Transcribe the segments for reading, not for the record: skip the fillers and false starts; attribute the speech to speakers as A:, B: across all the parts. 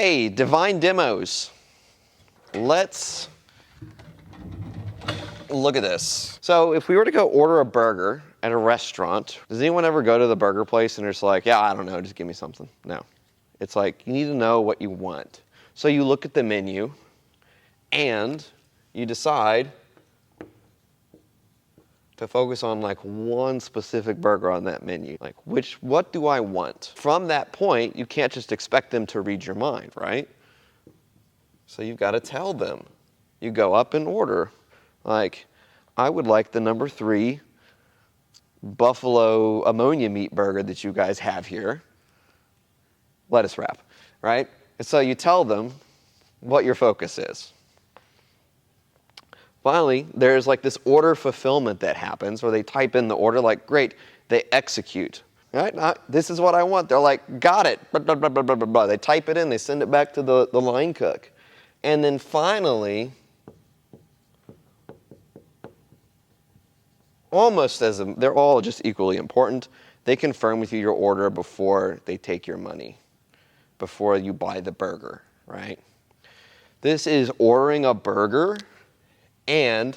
A: Hey, divine demos. Let's look at this. So if we were to go order a burger at a restaurant, does anyone ever go to the burger place and they're just like, yeah, I don't know, just give me something? No. It's like, you need to know what you want. So you look at the menu and you decide to focus on like one specific burger on that menu. Like, what do I want? From that point, you can't just expect them to read your mind, right? So you've got to tell them. You go up in order. Like, I would like the number 3 buffalo ammonia meat burger that you guys have here. Lettuce wrap, right? And so you tell them what your focus is. Finally, there's like this order fulfillment that happens where they type in the order, like, great, they execute. Right? This is what I want. They're like, got it. Blah, blah, blah, blah, blah, blah. They type it in, they send it back to the line cook. And then finally, they're all just equally important, they confirm with you your order before they take your money, before you buy the burger, right? This is ordering a burger and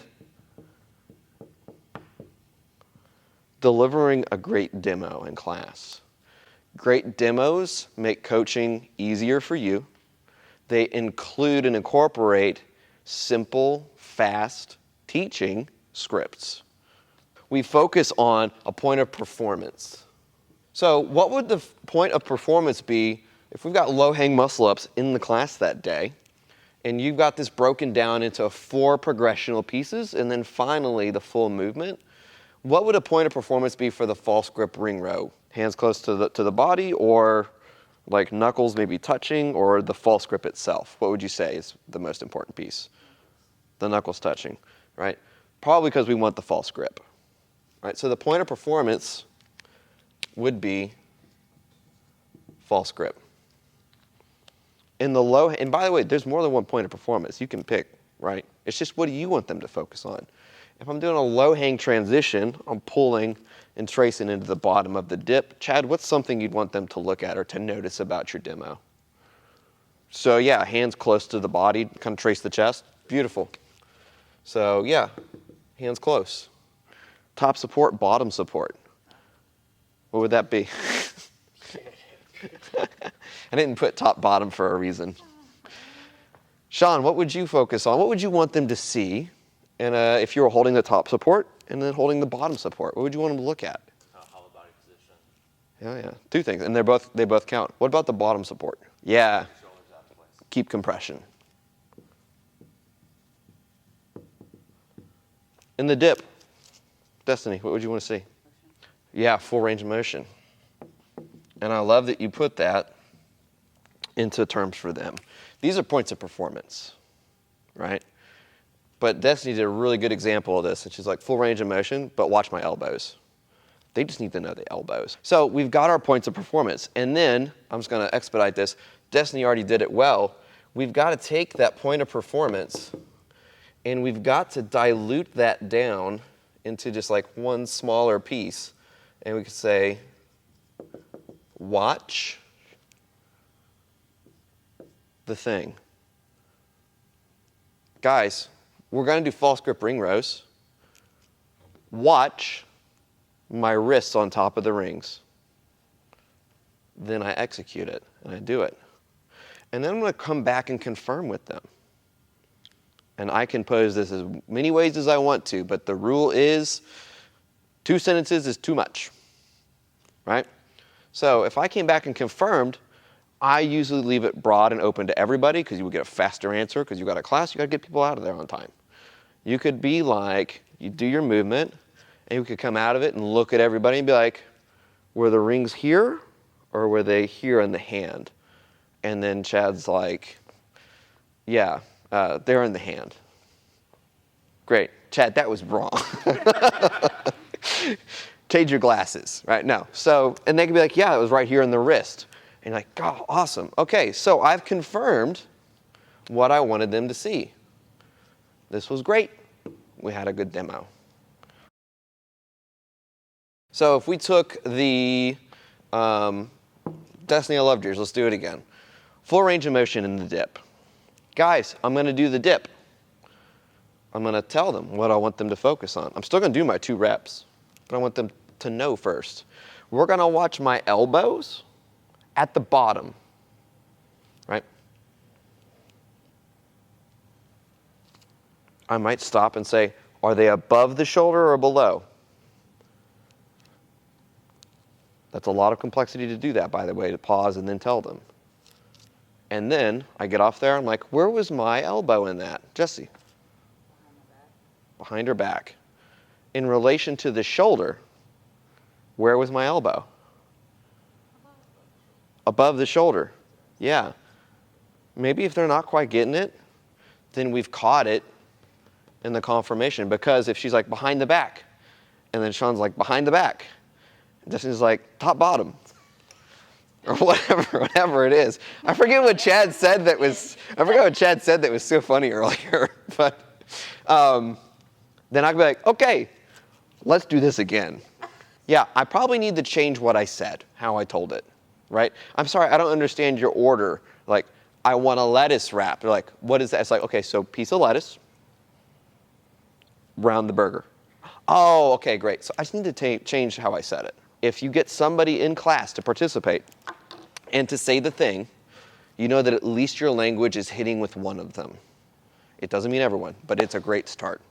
A: delivering a great demo in class. Great demos make coaching easier for you. They include and incorporate simple, fast teaching scripts. We focus on a point of performance. So what would the point of performance be if we've got low-hang muscle-ups in the class that day, and you've got this broken down into 4 progressional pieces, and then finally the full movement? What would a point of performance be for the false grip ring row? Hands close to the body, or like knuckles maybe touching, or the false grip itself? What would you say is the most important piece? The knuckles touching, right? Probably because we want the false grip. Right, so the point of performance would be false grip. And by the way, there's more than one point of performance. You can pick, right? It's just, what do you want them to focus on? If I'm doing a low hang transition, I'm pulling and tracing into the bottom of the dip. Chad, what's something you'd want them to look at or to notice about your demo? So yeah, hands close to the body, kind of trace the chest. Beautiful. So yeah, hands close. Top support, bottom support. What would that be? I didn't put top, bottom for a reason. Sean, what would you focus on? What would you want them to see? And if you were holding the top support and then holding the bottom support, what would you want them to look at?
B: Hollow body position.
A: Yeah. 2 things, and they both count. What about the bottom support? Yeah. Keep compression. In the dip, Destiny, what would you want to see? Yeah, full range of motion. And I love that you put that into terms for them. These are points of performance, right? But Destiny did a really good example of this, and she's like, full range of motion, but watch my elbows. They just need to know the elbows. So we've got our points of performance, and then, I'm just going to expedite this, Destiny already did it well. We've got to take that point of performance, and we've got to dilute that down into just like one smaller piece. And we could say, watch the thing. Guys, we're going to do false grip ring rows. Watch my wrists on top of the rings. Then I execute it, and I do it. And then I'm going to come back and confirm with them. And I can pose this as many ways as I want to, but the rule is 2 sentences is too much, right? So if I came back and confirmed, I usually leave it broad and open to everybody because you would get a faster answer because you've got a class, you got to get people out of there on time. You could be like, you do your movement, and you could come out of it and look at everybody and be like, were the rings here or were they here in the hand? And then Chad's like, yeah. They're in the hand. Great. Chad, that was wrong. Change your glasses, right? No. So, and they can be like, yeah, it was right here in the wrist. And you're like, oh, awesome. Okay, so I've confirmed what I wanted them to see. This was great. We had a good demo. So if we took the Destiny, I loved yours. Let's do it again. Full range of motion in the dip. Guys, I'm going to do the dip. I'm going to tell them what I want them to focus on. I'm still going to do my 2 reps, but I want them to know first. We're going to watch my elbows at the bottom, right? I might stop and say, are they above the shoulder or below? That's a lot of complexity to do that, by the way, to pause and then tell them. And then I get off there, I'm like, where was my elbow in that? Jessie? Behind her back. In relation to the shoulder, where was my elbow? Above the shoulder. Yeah. Maybe if they're not quite getting it, then we've caught it in the confirmation. Because if she's like behind the back, and then Sean's like behind the back, and Jesse's like top bottom, or whatever it is. I forget what Chad said that was so funny earlier. But then I'd be like, okay, let's do this again. Yeah, I probably need to change what I said, how I told it, right? I'm sorry, I don't understand your order. Like, I want a lettuce wrap. They're like, what is that? It's like, okay, so piece of lettuce, round the burger. Oh, okay, great. So I just need to change how I said it. If you get somebody in class to participate and to say the thing, you know that at least your language is hitting with one of them. It doesn't mean everyone, but it's a great start.